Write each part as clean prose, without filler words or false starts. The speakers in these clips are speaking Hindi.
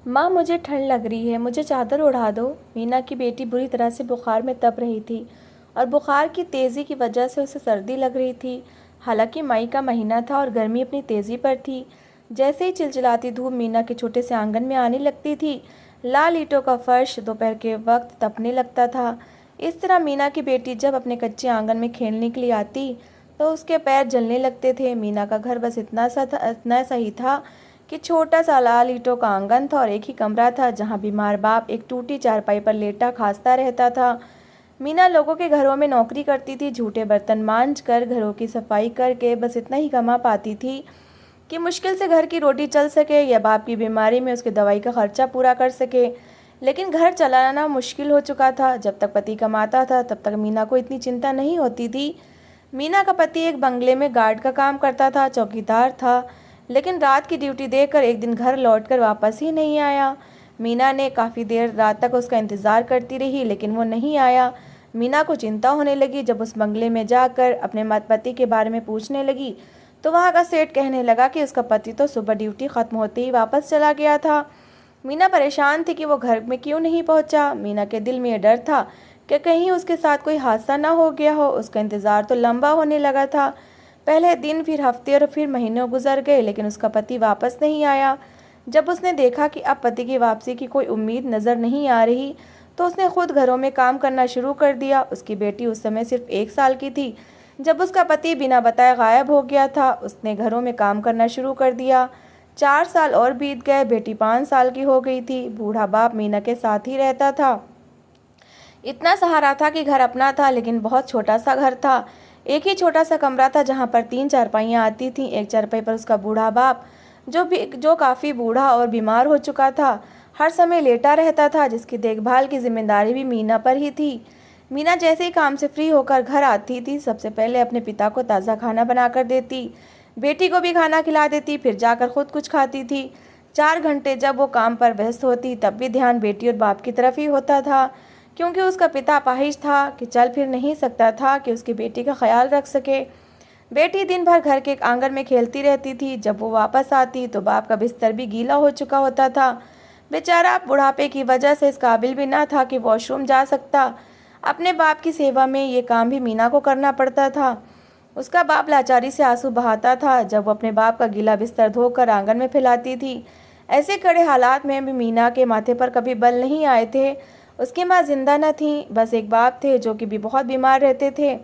माँ, मुझे ठंड लग रही है, मुझे चादर उड़ा दो। मीना की बेटी बुरी तरह से बुखार में तप रही थी और बुखार की तेज़ी की वजह से उसे सर्दी लग रही थी। हालांकि मई का महीना था और गर्मी अपनी तेज़ी पर थी। जैसे ही चिलचिलाती धूप मीना के छोटे से आंगन में आने लगती थी, लाल ईंटों का फर्श दोपहर के वक्त तपने लगता था। इस तरह मीना की बेटी जब अपने कच्चे आंगन में खेलने के लिए आती तो उसके पैर जलने लगते थे। मीना का घर बस इतना सा ही था कि छोटा सा लाल ईंटों का आंगन था और एक ही कमरा था जहाँ बीमार बाप एक टूटी चारपाई पर लेटा खांसता रहता था। मीना लोगों के घरों में नौकरी करती थी, झूठे बर्तन मांज कर, घरों की सफाई करके बस इतना ही कमा पाती थी कि मुश्किल से घर की रोटी चल सके या बाप की बीमारी में उसके दवाई का खर्चा पूरा कर सके। लेकिन घर चलाना मुश्किल हो चुका था। जब तक पति कमाता था तब तक मीना को इतनी चिंता नहीं होती थी। मीना का पति एक बंगले में गार्ड का काम करता था, चौकीदार था, लेकिन रात की ड्यूटी देकर एक दिन घर लौटकर वापस ही नहीं आया। मीना ने काफ़ी देर रात तक उसका इंतज़ार करती रही, लेकिन वो नहीं आया। मीना को चिंता होने लगी। जब उस बंगले में जाकर अपने पति के बारे में पूछने लगी तो वहाँ का सेठ कहने लगा कि उसका पति तो सुबह ड्यूटी ख़त्म होते ही वापस चला गया था। मीना परेशान थी कि वो घर में क्यों नहीं पहुँचा। मीना के दिल में यह डर था कि कहीं उसके साथ कोई हादसा ना हो गया हो। उसका इंतज़ार तो लंबा होने लगा था। पहले दिन, फिर हफ्ते और फिर महीनों गुजर गए, लेकिन उसका पति वापस नहीं आया। जब उसने देखा कि अब पति की वापसी की कोई उम्मीद नज़र नहीं आ रही तो उसने खुद घरों में काम करना शुरू कर दिया। उसकी बेटी उस समय सिर्फ 1 साल की थी। जब उसका पति बिना बताए गायब हो गया था, उसने घरों में काम करना शुरू कर दिया। 4 साल और बीत गए। बेटी 5 साल की हो गई थी। बूढ़ा बाप मीना के साथ ही रहता था। इतना सहारा था कि घर अपना था, लेकिन बहुत छोटा सा घर था। एक ही छोटा सा कमरा था जहाँ पर 3 चारपाइयाँ आती थीं। एक चारपाई पर उसका बूढ़ा बाप, जो काफ़ी बूढ़ा और बीमार हो चुका था, हर समय लेटा रहता था, जिसकी देखभाल की जिम्मेदारी भी मीना पर ही थी। मीना जैसे ही काम से फ्री होकर घर आती थी, सबसे पहले अपने पिता को ताज़ा खाना बनाकर देती, बेटी को भी खाना खिला देती, फिर जाकर खुद कुछ खाती थी। 4 घंटे जब वो काम पर व्यस्त होती तब भी ध्यान बेटी और बाप की तरफ ही होता था, क्योंकि उसका पिता अपाहिज था कि चल फिर नहीं सकता था कि उसकी बेटी का ख्याल रख सके। बेटी दिन भर घर के आंगन में खेलती रहती थी। जब वो वापस आती तो बाप का बिस्तर भी गीला हो चुका होता था। बेचारा बुढ़ापे की वजह से इस काबिल भी ना था कि वॉशरूम जा सकता। अपने बाप की सेवा में ये काम भी मीना को करना पड़ता था। उसका बाप लाचारी से आंसू बहाता था जब वो अपने बाप का गीला बिस्तर धोकर आंगन में फैलाती थी। ऐसे कड़े हालात में भी मीना के माथे पर कभी बल नहीं आए थे। उसकी माँ जिंदा न थी, बस एक बाप थे जो कि भी बहुत बीमार रहते थे।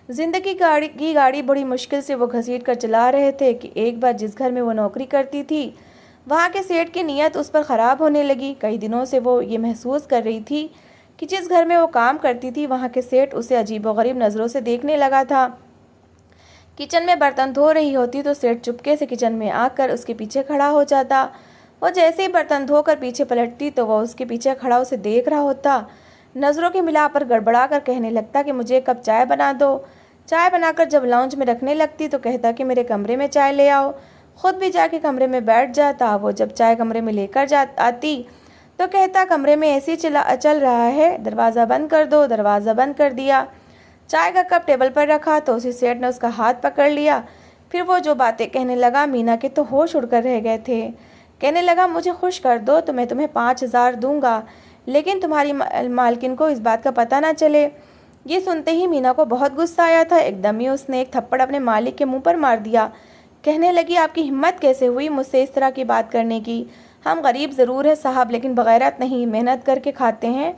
जिंदगी की गाड़ी बड़ी मुश्किल से वो घसीट कर चला रहे थे कि एक बार जिस घर में वो नौकरी करती थी, वहाँ के सेठ की नीयत उस पर ख़राब होने लगी। कई दिनों से वो ये महसूस कर रही थी कि जिस घर में वो काम करती थी वहाँ के सेठ उसे अजीबोगरीब नज़रों से देखने लगा था। किचन में बर्तन धो रही होती तो सेठ चुपके से किचन में आकर उसके पीछे खड़ा हो जाता। वो जैसे ही बर्तन धोकर पीछे पलटती तो वह उसके पीछे खड़ा उसे देख रहा होता। नज़रों के मिला पर गड़बड़ा कर कहने लगता कि मुझे एक कप चाय बना दो। चाय बनाकर जब लाउंज में रखने लगती तो कहता कि मेरे कमरे में चाय ले आओ। खुद भी जाके कमरे में बैठ जाता। वो जब चाय कमरे में लेकर जा आती तो कहता कमरे में ऐसे चल रहा है, दरवाज़ा बंद कर दो। दरवाज़ा बंद कर दिया। चाय का कप टेबल पर रखा तो उसी सेठ ने उसका हाथ पकड़ लिया। फिर वो जो बातें कहने लगा, मीना के तो होश उड़कर रह गए थे। कहने लगा, मुझे खुश कर दो तो मैं तुम्हें 5,000 दूंगा, लेकिन तुम्हारी मालकिन को इस बात का पता ना चले। ये सुनते ही मीना को बहुत गुस्सा आया था। एकदम ही उसने एक थप्पड़ अपने मालिक के मुंह पर मार दिया। कहने लगी, आपकी हिम्मत कैसे हुई मुझसे इस तरह की बात करने की? हम गरीब ज़रूर है साहब, लेकिन बगैरत नहीं, मेहनत करके खाते हैं।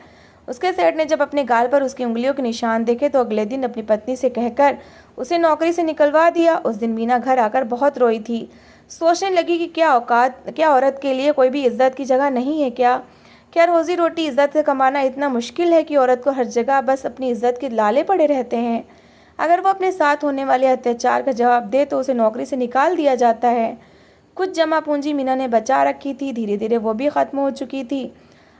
उसके सेठ ने जब अपने गाल पर उसकी उंगलियों के निशान देखे तो अगले दिन अपनी पत्नी से कहकर उसे नौकरी से निकलवा दिया। उस दिन मीना घर आकर बहुत रोई थी। सोचने लगी कि क्या औरत के लिए कोई भी इज्जत की जगह नहीं है क्या? क्या रोज़ी रोटी इज्जत से कमाना इतना मुश्किल है कि औरत को हर जगह बस अपनी इज्जत के लाले पड़े रहते हैं? अगर वो अपने साथ होने वाले अत्याचार का जवाब दे तो उसे नौकरी से निकाल दिया जाता है। कुछ जमा पूंजी मीना ने बचा रखी थी, धीरे धीरे वो भी ख़त्म हो चुकी थी।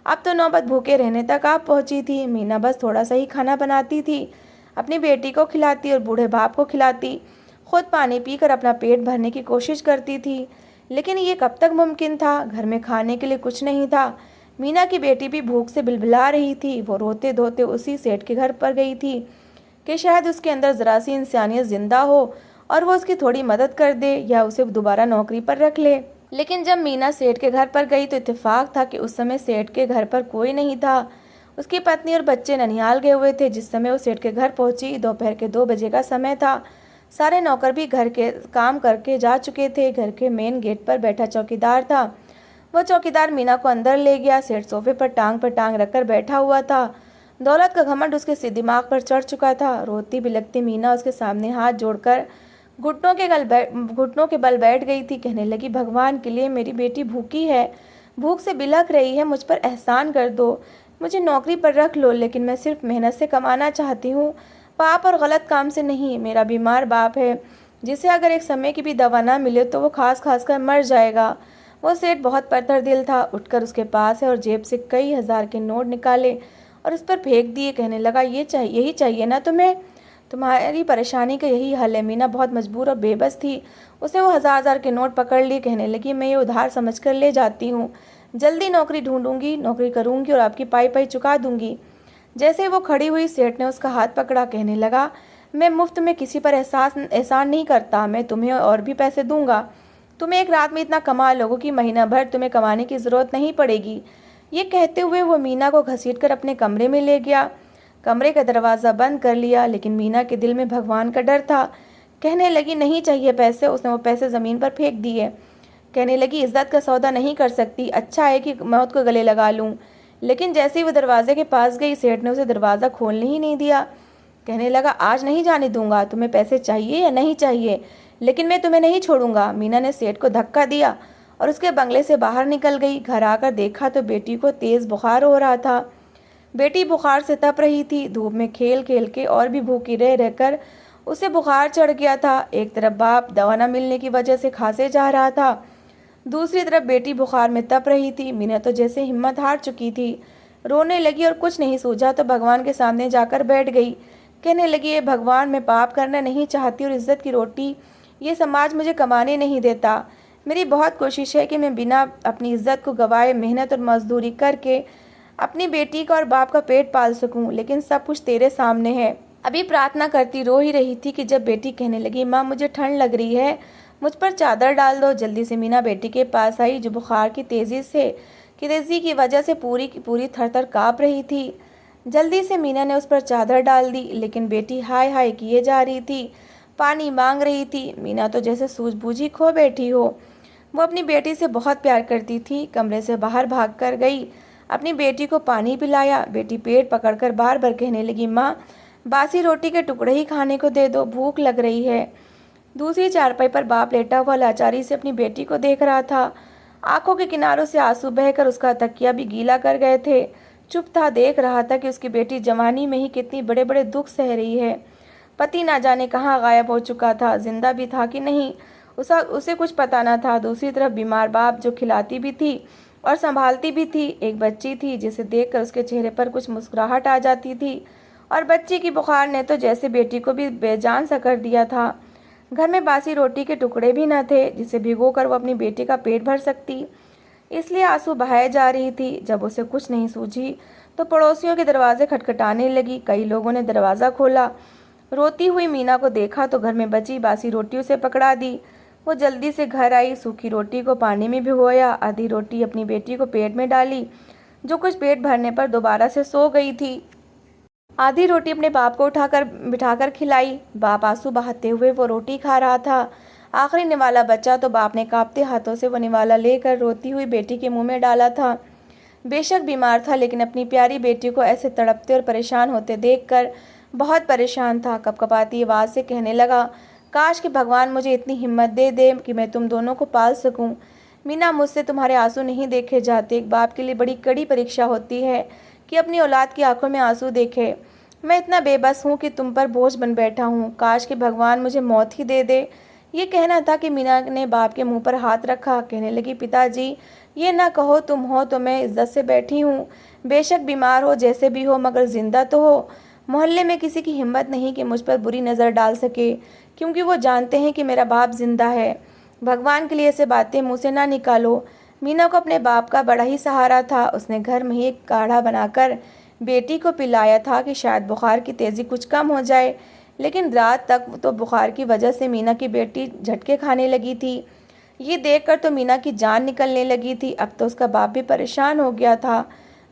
अब तो नौबत भूखे रहने तक आ पहुंची थी। मीना बस थोड़ा सा ही खाना बनाती थी, अपनी बेटी को खिलाती और बूढ़े बाप को खिलाती। खुद पानी पीकर अपना पेट भरने की कोशिश करती थी, लेकिन ये कब तक मुमकिन था? घर में खाने के लिए कुछ नहीं था। मीना की बेटी भी भूख से बिलबिला रही थी। वो रोते धोते उसी सेठ के घर पर गई थी कि शायद उसके अंदर ज़रा सी इंसानियत ज़िंदा हो और वो उसकी थोड़ी मदद कर दे या उसे दोबारा नौकरी पर रख ले। लेकिन जब मीना सेठ के घर पर गई तो इत्तेफाक था कि उस समय सेठ के घर पर कोई नहीं था। उसकी पत्नी और बच्चे ननिहाल गए हुए थे। जिस समय वो सेठ के घर पहुंची दोपहर के 2 बजे का समय था। सारे नौकर भी घर के काम करके जा चुके थे। घर के मेन गेट पर बैठा चौकीदार था। वो चौकीदार मीना को अंदर ले गया। सेठ सोफे पर टांग रखकर बैठा हुआ था। दौलत का घमंड उसके दिमाग पर चढ़ चुका था। रोती बिलखती मीना उसके सामने हाथ जोड़कर घुटनों के बल बैठ गई थी। कहने लगी, भगवान के लिए मेरी बेटी भूखी है, भूख से बिलख रही है, मुझ पर एहसान कर दो, मुझे नौकरी पर रख लो, लेकिन मैं सिर्फ मेहनत से कमाना चाहती हूँ, पाप और गलत काम से नहीं। मेरा बीमार बाप है जिसे अगर एक समय की भी दवा ना मिले तो वो खास कर मर जाएगा। वो सेठ बहुत पत्थर दिल था। उठकर उसके पास है और जेब से कई हजार के नोट निकाले और उस पर फेंक दिए। कहने लगा, ये चाहिए, यही चाहिए ना तुम्हें, तुम्हारी परेशानी का यही हल है। मीना बहुत मजबूर और बेबस थी। उसने वो हजार के नोट पकड़ लिए। कहने लगी, मैं ये उधार समझकर ले जाती हूँ, जल्दी नौकरी ढूंढूंगी, नौकरी करूंगी और आपकी पाई पाई चुका दूंगी। जैसे ही वो खड़ी हुई सेठ ने उसका हाथ पकड़ा। कहने लगा, मैं मुफ्त में किसी पर एहसान नहीं करता, मैं तुम्हें और भी पैसे दूंगा। तुम्हें एक रात में इतना कमा लोगे कि महीना भर तुम्हें कमाने की ज़रूरत नहीं पड़ेगी। ये कहते हुए वो मीना को घसीटकर अपने कमरे में ले गया। कमरे का दरवाज़ा बंद कर लिया, लेकिन मीना के दिल में भगवान का डर था। कहने लगी, नहीं चाहिए पैसे। उसने वो पैसे ज़मीन पर फेंक दिए। कहने लगी, इज्जत का सौदा नहीं कर सकती, अच्छा है कि मौत को गले लगा लूं। लेकिन जैसे ही वो दरवाजे के पास गई, सेठ ने उसे दरवाज़ा खोलने ही नहीं दिया। कहने लगा, आज नहीं जाने दूंगा, तुम्हें पैसे चाहिए या नहीं चाहिए, लेकिन मैं तुम्हें नहीं छोड़ूंगा। मीना ने सेठ को धक्का दिया और उसके बंगले से बाहर निकल गई। घर आकर देखा तो बेटी को तेज़ बुखार हो रहा था। बेटी बुखार से तप रही थी। धूप में खेल खेल के और भी भूखी रह रहकर उसे बुखार चढ़ गया था। एक तरफ बाप दवा न मिलने की वजह से खांसे जा रहा था, दूसरी तरफ बेटी बुखार में तप रही थी। मीना तो जैसे हिम्मत हार चुकी थी, रोने लगी और कुछ नहीं सूझा तो भगवान के सामने जाकर बैठ गई। कहने लगी, ये भगवान, मैं पाप करना नहीं चाहती और इज्जत की रोटी ये समाज मुझे कमाने नहीं देता। मेरी बहुत कोशिश है कि मैं बिना अपनी इज्जत को गवाए मेहनत और मजदूरी करके अपनी बेटी का और बाप का पेट पाल सकूं, लेकिन सब कुछ तेरे सामने है। अभी प्रार्थना करती रो ही रही थी कि जब बेटी कहने लगी, माँ मुझे ठंड लग रही है, मुझ पर चादर डाल दो। जल्दी से मीना बेटी के पास आई, जो बुखार की तेज़ी की वजह से पूरी थर थर काँप रही थी। जल्दी से मीना ने उस पर चादर डाल दी, लेकिन बेटी हाय हाय किए जा रही थी, पानी मांग रही थी। मीना तो जैसे सूझबूझी खो बैठी हो। वो अपनी बेटी से बहुत प्यार करती थी। कमरे से बाहर भाग कर गई, अपनी बेटी को पानी पिलाया। बेटी पेट पकड़कर बार बार कहने लगी, माँ बासी रोटी के टुकड़े ही खाने को दे दो, भूख लग रही है। दूसरी चारपाई पर बाप लेटा हुआ लाचारी से अपनी बेटी को देख रहा था। आंखों के किनारों से आंसू बहकर उसका तकिया भी गीला कर गए थे। चुप था, देख रहा था कि उसकी बेटी जवानी में ही कितनी बड़े बड़े दुख सह रही है। पति ना जाने कहाँ गायब हो चुका था, जिंदा भी था कि नहीं उसे कुछ पता न था। दूसरी तरफ बीमार बाप, जो खिलाती भी थी और संभालती भी थी। एक बच्ची थी जिसे देखकर उसके चेहरे पर कुछ मुस्कुराहट आ जाती थी, और बच्ची की बुखार ने तो जैसे बेटी को भी बेजान सा कर दिया था। घर में बासी रोटी के टुकड़े भी न थे जिसे भिगोकर वो अपनी बेटी का पेट भर सकती, इसलिए आंसू बहाए जा रही थी। जब उसे कुछ नहीं सूझी तो पड़ोसियों के दरवाजे खटखटाने लगी। कई लोगों ने दरवाज़ा खोला। रोती हुई मीना को देखा तो घर में बची बासी रोटी उसे पकड़ा दी। वो जल्दी से घर आई, सूखी रोटी को पानी में भिगोया, आधी रोटी अपनी बेटी को पेट में डाली, जो कुछ पेट भरने पर दोबारा से सो गई थी। आधी रोटी अपने बाप को बिठाकर खिलाई। बाप आंसू बहाते हुए वो रोटी खा रहा था। आखिरी निवाला बचा तो बाप ने कांपते हाथों से वो निवाला लेकर रोती हुई बेटी के मुंह में डाला था। बेशक बीमार था, लेकिन अपनी प्यारी बेटी को ऐसे तड़पते और परेशान होते देखकर बहुत परेशान था। कपकपाती आवाज़ से कहने लगा, काश कि भगवान मुझे इतनी हिम्मत दे दे कि मैं तुम दोनों को पाल सकूं। मीना, मुझसे तुम्हारे आंसू नहीं देखे जाते। एक बाप के लिए बड़ी कड़ी परीक्षा होती है कि अपनी औलाद की आंखों में आंसू देखे। मैं इतना बेबस हूँ कि तुम पर बोझ बन बैठा हूँ। काश कि भगवान मुझे मौत ही दे दे। ये कहना था कि मीना ने बाप के मुंह पर हाथ रखा। कहने लगी, पिताजी ये ना कहो, तुम हो तो मैं इज्जत से बैठी हूँ। बेशक बीमार हो, जैसे भी हो, मगर जिंदा तो हो। मोहल्ले में किसी की हिम्मत नहीं कि मुझ पर बुरी नज़र डाल सके, क्योंकि वो जानते हैं कि मेरा बाप जिंदा है। भगवान के लिए ऐसे बातें मुँह से ना निकालो। मीना को अपने बाप का बड़ा ही सहारा था। उसने घर में ही एक काढ़ा बनाकर बेटी को पिलाया था कि शायद बुखार की तेज़ी कुछ कम हो जाए, लेकिन रात तक तो बुखार की वजह से मीना की बेटी झटके खाने लगी थी। ये देखकर तो मीना की जान निकलने लगी थी। अब तो उसका बाप भी परेशान हो गया था।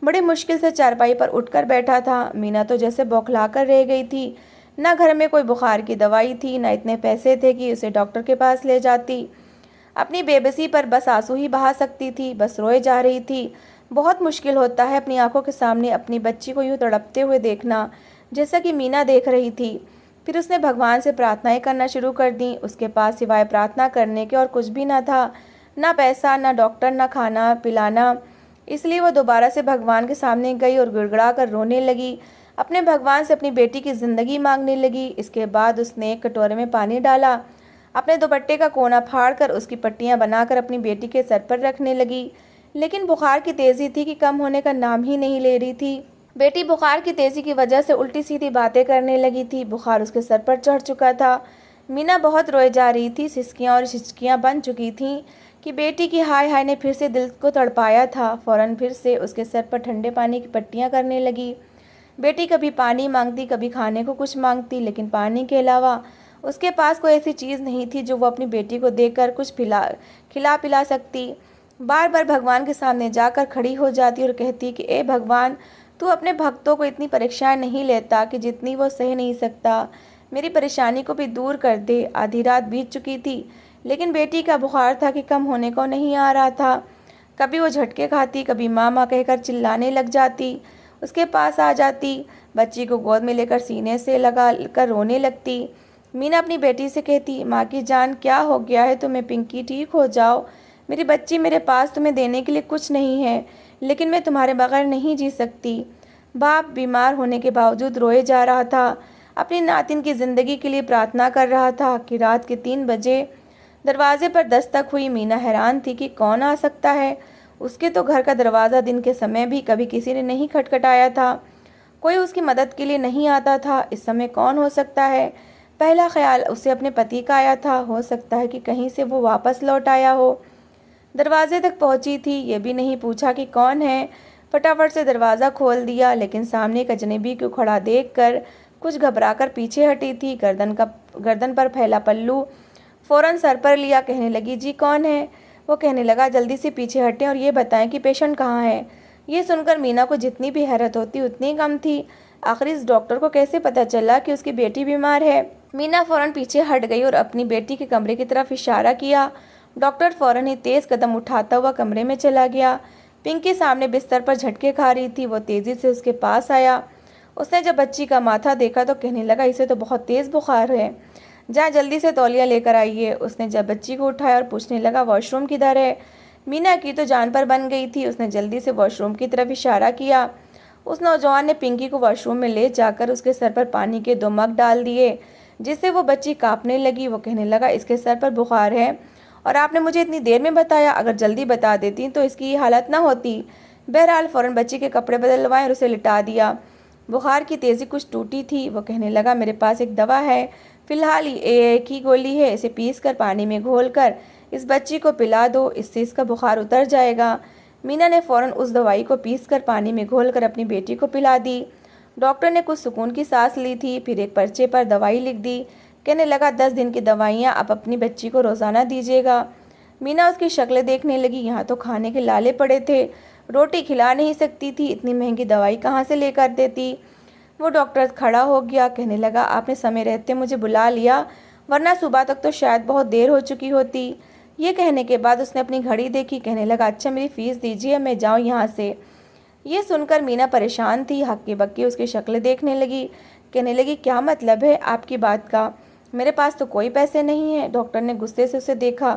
बड़ी मुश्किल से चारपाई पर उठकर बैठा था। मीना तो जैसे बौखला कर रह गई थी। ना घर में कोई बुखार की दवाई थी, ना इतने पैसे थे कि उसे डॉक्टर के पास ले जाती। अपनी बेबसी पर बस आंसू ही बहा सकती थी, बस रोए जा रही थी। बहुत मुश्किल होता है अपनी आंखों के सामने अपनी बच्ची को यूं तड़पते हुए देखना, जैसा कि मीना देख रही थी। फिर उसने भगवान से प्रार्थनाएं करना शुरू कर दी। उसके पास सिवाय प्रार्थना करने के और कुछ भी ना था। ना पैसा, ना डॉक्टर, ना खाना पिलाना। इसलिए वो दोबारा से भगवान के सामने गई और गिड़गिड़ा कर रोने लगी। अपने भगवान से अपनी बेटी की ज़िंदगी मांगने लगी। इसके बाद उसने एक कटोरे में पानी डाला, अपने दुपट्टे का कोना फाड़कर उसकी पट्टियां बनाकर अपनी बेटी के सर पर रखने लगी। लेकिन बुखार की तेज़ी थी कि कम होने का नाम ही नहीं ले रही थी। बेटी बुखार की तेज़ी की वजह से उल्टी सीधी बातें करने लगी थी। बुखार उसके सर पर चढ़ चुका था। मीना बहुत रोए जा रही थी। सिसकियाँ और हिचकियाँ बन चुकी थीं कि बेटी की हाय हाय ने फिर से दिल को तड़पाया था। फ़ौरन फिर से उसके सर पर ठंडे पानी की पट्टियाँ करने लगी। बेटी कभी पानी मांगती, कभी खाने को कुछ मांगती, लेकिन पानी के अलावा उसके पास कोई ऐसी चीज़ नहीं थी जो वो अपनी बेटी को देकर कुछ खिला पिला सकती। बार बार भगवान के सामने जाकर खड़ी हो जाती और कहती कि ए भगवान, तू अपने भक्तों को इतनी परीक्षाएं नहीं लेता कि जितनी वो सह नहीं सकता। मेरी परेशानी को भी दूर कर दे। आधी रात बीत चुकी थी, लेकिन बेटी का बुखार था कि कम होने को नहीं आ रहा था। कभी वो झटके खाती, कभी माँ माँ कहकर चिल्लाने लग जाती। उसके पास आ जाती, बच्ची को गोद में लेकर सीने से लगा कर रोने लगती। मीना अपनी बेटी से कहती, माँ की जान क्या हो गया है तुम्हें? पिंकी ठीक हो जाओ। मेरी बच्ची, मेरे पास तुम्हें देने के लिए कुछ नहीं है, लेकिन मैं तुम्हारे बगैर नहीं जी सकती। बाप बीमार होने के बावजूद रोए जा रहा था। अपनी नातिन की ज़िंदगी के लिए प्रार्थना कर रहा था कि रात के 3 बजे दरवाजे पर दस्तक हुई। मीना हैरान थी कि कौन आ सकता है। उसके तो घर का दरवाज़ा दिन के समय भी कभी किसी ने नहीं खटखटाया था। कोई उसकी मदद के लिए नहीं आता था। इस समय कौन हो सकता है? पहला ख्याल उसे अपने पति का आया था। हो सकता है कि कहीं से वो वापस लौट आया हो। दरवाजे तक पहुंची थी, ये भी नहीं पूछा कि कौन है। फटाफट से दरवाज़ा खोल दिया, लेकिन सामने एक अजनबी को खड़ा देखकर कुछ घबराकर पीछे हटी थी। गर्दन पर फैला पल्लू फ़ौरन सर पर लिया। कहने लगी, जी कौन है? वो कहने लगा, जल्दी से पीछे हटें और ये बताएं कि पेशेंट कहाँ है। ये सुनकर मीना को जितनी भी हैरत होती उतनी कम थी। आखिर इस डॉक्टर को कैसे पता चला कि उसकी बेटी बीमार है? मीना फ़ौरन पीछे हट गई और अपनी बेटी के कमरे की तरफ इशारा किया। डॉक्टर फ़ौरन ही तेज़ कदम उठाता हुआ कमरे में चला गया। पिंकी सामने बिस्तर पर झटके खा रही थी। वो तेज़ी से उसके पास आया। उसने जब बच्ची का माथा देखा तो कहने लगा, इसे तो बहुत तेज़ बुखार है, जा जल्दी से तौलिया लेकर आइए। उसने जब बच्ची को उठाया और पूछने लगा, वॉशरूम किधर है? मीना की तो जान पर बन गई थी। उसने जल्दी से वॉशरूम की तरफ इशारा किया। उस नौजवान ने पिंकी को वॉशरूम में ले जाकर उसके सर पर पानी के 2 मग डाल दिए, जिससे वो बच्ची कांपने लगी। वो कहने लगा, इसके सर पर बुखार है और आपने मुझे इतनी देर में बताया। अगर जल्दी बता देती तो इसकी ये हालत ना होती। बहरहाल फ़ौरन बच्ची के कपड़े बदलवाए और उसे लिटा दिया। बुखार की तेज़ी कुछ टूटी थी। वो कहने लगा, मेरे पास एक दवा है, फ़िलहाल एक ही गोली है, इसे पीस कर पानी में घोल कर इस बच्ची को पिला दो, इससे इसका बुखार उतर जाएगा। मीना ने फ़ौरन उस दवाई को पीस कर पानी में घोल कर अपनी बेटी को पिला दी। डॉक्टर ने कुछ सुकून की सांस ली थी, फिर एक पर्चे पर दवाई लिख दी। कहने लगा, 10 दिन की दवाइयाँ आप अपनी बच्ची को रोज़ाना दीजिएगा। मीना उसकी शक्ल देखने लगी। यहाँ तो खाने के लाले पड़े थे, रोटी खिला नहीं सकती थी, इतनी महंगी दवाई कहाँ से लेकर देती। वो डॉक्टर खड़ा हो गया। कहने लगा, आपने समय रहते मुझे बुला लिया, वरना सुबह तक तो शायद बहुत देर हो चुकी होती। ये कहने के बाद उसने अपनी घड़ी देखी। कहने लगा, अच्छा मेरी फ़ीस दीजिए, मैं जाऊँ यहाँ से। ये सुनकर मीना परेशान थी, हक्की बक्की उसकी शक्ल देखने लगी। कहने लगी, क्या मतलब है आपकी बात का? मेरे पास तो कोई पैसे नहीं है। डॉक्टर ने गुस्से से उसे देखा।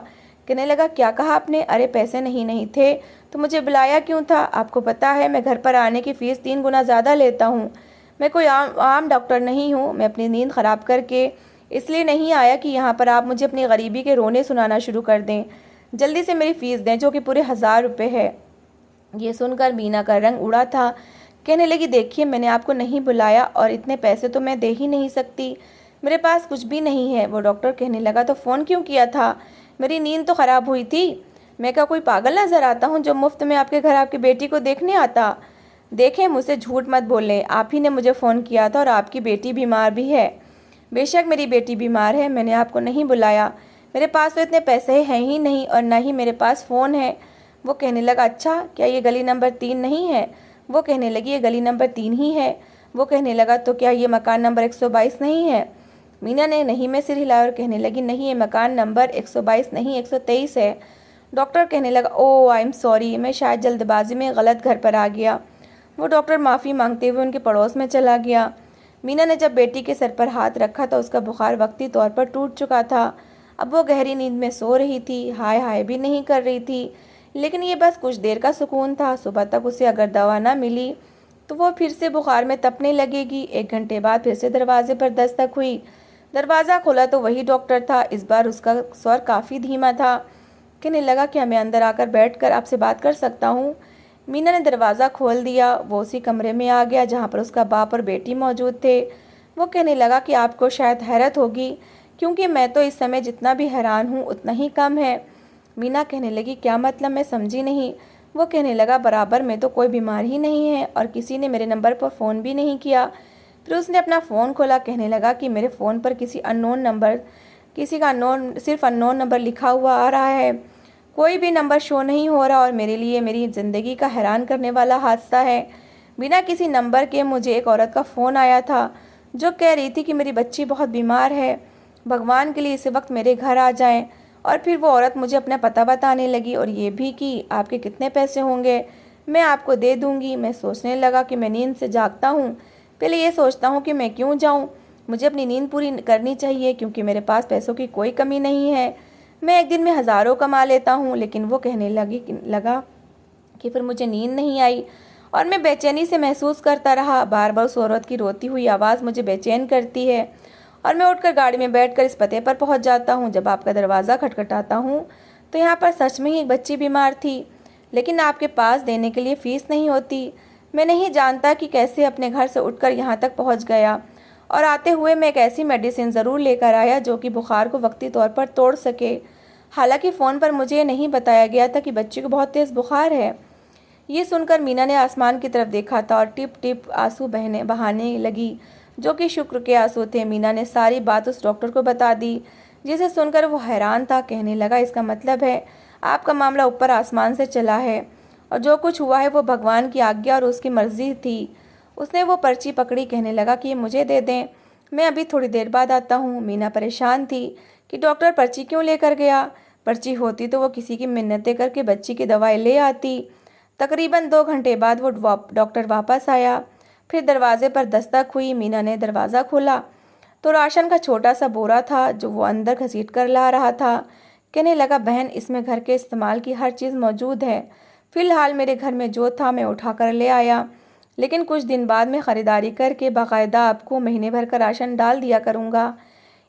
कहने लगा, क्या कहा आपने? अरे पैसे नहीं थे तो मुझे बुलाया क्यों था? आपको पता है मैं घर पर आने की फ़ीस 3 गुना ज़्यादा लेता हूँ। मैं कोई आम डॉक्टर नहीं हूँ। मैं अपनी नींद ख़राब करके इसलिए नहीं आया कि यहाँ पर आप मुझे अपनी गरीबी के रोने सुनाना शुरू कर दें। जल्दी से मेरी फ़ीस दें, जो कि पूरे 1000 रुपये है। ये सुनकर मीना का रंग उड़ा था। कहने लगी, देखिए मैंने आपको नहीं बुलाया और इतने पैसे तो मैं दे ही नहीं सकती, मेरे पास कुछ भी नहीं है। वो डॉक्टर कहने लगा, तो फ़ोन क्यों किया था? मेरी नींद तो ख़राब हुई थी। मैं क्या कोई पागल नज़र आता हूँ जो मुफ्त में आपके घर आपकी बेटी को देखने आता? देखें, मुझसे झूठ मत बोलें, आप ही ने मुझे फ़ोन किया था और आपकी बेटी बीमार भी है। बेशक मेरी बेटी बीमार है, मैंने आपको नहीं बुलाया। मेरे पास तो इतने पैसे हैं ही नहीं और ना ही मेरे पास फ़ोन है। वो कहने लगा, अच्छा क्या ये गली नंबर 3 नहीं है? वो कहने लगी, ये गली नंबर 3 ही है। वो कहने लगा, तो क्या ये मकान नंबर 122 नहीं है? मीना ने नहीं में सिर हिलाया और कहने लगी, नहीं ये मकान नंबर 122 नहीं 123 है। डॉक्टर कहने लगा, ओह आई एम सॉरी, मैं शायद जल्दबाजी में गलत घर पर आ गया। वो डॉक्टर माफ़ी मांगते हुए उनके पड़ोस में चला गया। मीना ने जब बेटी के सर पर हाथ रखा तो उसका बुखार वक्ती तौर पर टूट चुका था। अब वो गहरी नींद में सो रही थी, हाय हाय भी नहीं कर रही थी, लेकिन ये बस कुछ देर का सुकून था। सुबह तक उसे अगर दवा ना मिली तो वो फिर से बुखार में तपने लगेगी। 1 घंटे बाद फिर से दरवाजे पर दस्तक हुई। दरवाज़ा खोला तो वही डॉक्टर था। इस बार उसका स्वर काफ़ी धीमा था। कहने लगा, क्या मैं अंदर आकर बैठकर आपसे बात कर सकता हूँ? मीना ने दरवाज़ा खोल दिया। वो उसी कमरे में आ गया जहाँ पर उसका बाप और बेटी मौजूद थे। वो कहने लगा कि आपको शायद हैरत होगी, क्योंकि मैं तो इस समय जितना भी हैरान हूँ उतना ही कम है। मीना कहने लगी, क्या मतलब, मैं समझी नहीं। वो कहने लगा, बराबर में तो कोई बीमार ही नहीं है और किसी ने मेरे नंबर पर फ़ोन भी नहीं किया। फिर उसने अपना फ़ोन खोला। कहने लगा कि मेरे फ़ोन पर किसी का सिर्फ अननोन नंबर लिखा हुआ आ रहा है। कोई भी नंबर शो नहीं हो रहा और मेरे लिए मेरी ज़िंदगी का हैरान करने वाला हादसा है। बिना किसी नंबर के मुझे एक औरत का फ़ोन आया था जो कह रही थी कि मेरी बच्ची बहुत बीमार है, भगवान के लिए इस वक्त मेरे घर आ जाएं। और फिर वो औरत मुझे अपना पता बताने लगी और ये भी कि आपके कितने पैसे होंगे मैं आपको दे दूंगी। मैं सोचने लगा कि मैं नींद से जागता हूँ, पहले ये सोचता हूँ कि मैं क्यों जाऊँ, मुझे अपनी नींद पूरी करनी चाहिए क्योंकि मेरे पास पैसों की कोई कमी नहीं है। मैं एक दिन में हज़ारों कमा लेता हूँ। लेकिन वो कहने लगा कि फिर मुझे नींद नहीं आई और मैं बेचैनी से महसूस करता रहा। बार बार उस औरत की रोती हुई आवाज़ मुझे बेचैन करती है और मैं उठकर गाड़ी में बैठकर इस पते पर पहुंच जाता हूं। जब आपका दरवाज़ा खटखटाता हूं तो यहाँ पर सच में ही एक बच्ची बीमार थी, लेकिन आपके पास देने के लिए फ़ीस नहीं होती। मैं नहीं जानता कि कैसे अपने घर से उठकर यहाँ तक पहुँच गया और आते हुए मैं एक ऐसी मेडिसिन ज़रूर लेकर आया जो कि बुखार को वक्ती तौर पर तोड़ सके। हालांकि फ़ोन पर मुझे ये नहीं बताया गया था कि बच्ची को बहुत तेज़ बुखार है। ये सुनकर मीना ने आसमान की तरफ देखा था और टिप टिप आंसू बहाने लगी, जो कि शुक्र के आंसू थे। मीना ने सारी बात उस डॉक्टर को बता दी, जिसे सुनकर वो हैरान था। कहने लगा, इसका मतलब है आपका मामला ऊपर आसमान से चला है और जो कुछ हुआ है वो भगवान की आज्ञा और उसकी मर्जी थी। उसने वो पर्ची पकड़ी। कहने लगा कि ये मुझे दे दें, मैं अभी थोड़ी देर बाद आता हूँ। मीना परेशान थी कि डॉक्टर पर्ची क्यों लेकर गया। पर्ची होती तो वो किसी की मिन्नतें करके बच्ची की दवाई ले आती। तकरीबन 2 घंटे बाद वो डॉक्टर वापस आया। फिर दरवाजे पर दस्तक हुई। मीना ने दरवाज़ा खोला तो राशन का छोटा सा बोरा था जो वो अंदर घसीट कर ला रहा था। कहने लगा, बहन इसमें घर के इस्तेमाल की हर चीज़ मौजूद है। फ़िलहाल मेरे घर में जो था मैं उठा कर ले आया, लेकिन कुछ दिन बाद मैं ख़रीदारी करके बाकायदा आपको महीने भर का राशन डाल दिया करूँगा।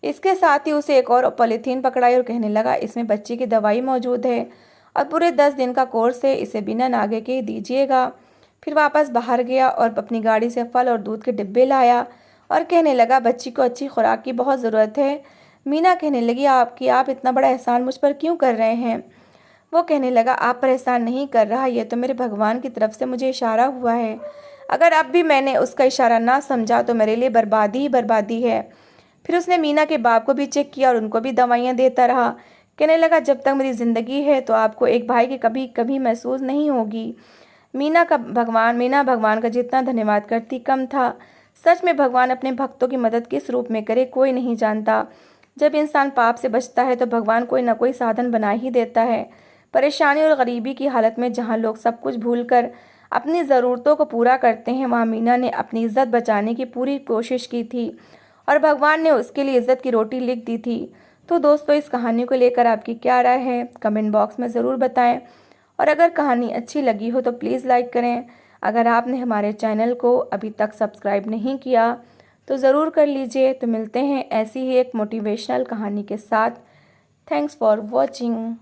इसके साथ ही उसे एक और पॉलीथीन पकड़ाई और कहने लगा, इसमें बच्ची की दवाई मौजूद है और पूरे 10 दिन का कोर्स है, इसे बिना नागे के दीजिएगा। फिर वापस बाहर गया और अपनी गाड़ी से फल और दूध के डिब्बे लाया और कहने लगा, बच्ची को अच्छी खुराक की बहुत ज़रूरत है। मीना कहने लगी, आप इतना बड़ा एहसान मुझ पर क्यों कर रहे हैं? वो कहने लगा, आप पर एहसान नहीं कर रहा, ये तो मेरे भगवान की तरफ से मुझे इशारा हुआ है। अगर अब भी मैंने उसका इशारा ना समझा तो मेरे लिए बर्बादी ही बर्बादी है। फिर उसने मीना के बाप को भी चेक किया और उनको भी दवाइयाँ देता रहा। कहने लगा, जब तक मेरी ज़िंदगी है तो आपको एक भाई की कभी कभी महसूस नहीं होगी। मीना भगवान का जितना धन्यवाद करती कम था। सच में भगवान अपने भक्तों की मदद किस रूप में करे कोई नहीं जानता। जब इंसान पाप से बचता है तो भगवान कोई ना कोई साधन बना ही देता है। परेशानी और गरीबी की हालत में जहाँ लोग सब कुछ भूलकर अपनी ज़रूरतों को पूरा करते हैं, वहाँ मीना ने अपनी इज्जत बचाने की पूरी कोशिश की थी और भगवान ने उसके लिए इज्जत की रोटी लिख दी थी। तो दोस्तों, इस कहानी को लेकर आपकी क्या राय है कमेंट बॉक्स में ज़रूर बताएं और अगर कहानी अच्छी लगी हो तो प्लीज़ लाइक करें। अगर आपने हमारे चैनल को अभी तक सब्सक्राइब नहीं किया तो ज़रूर कर लीजिए। तो मिलते हैं ऐसी ही एक मोटिवेशनल कहानी के साथ। Thanks for watching.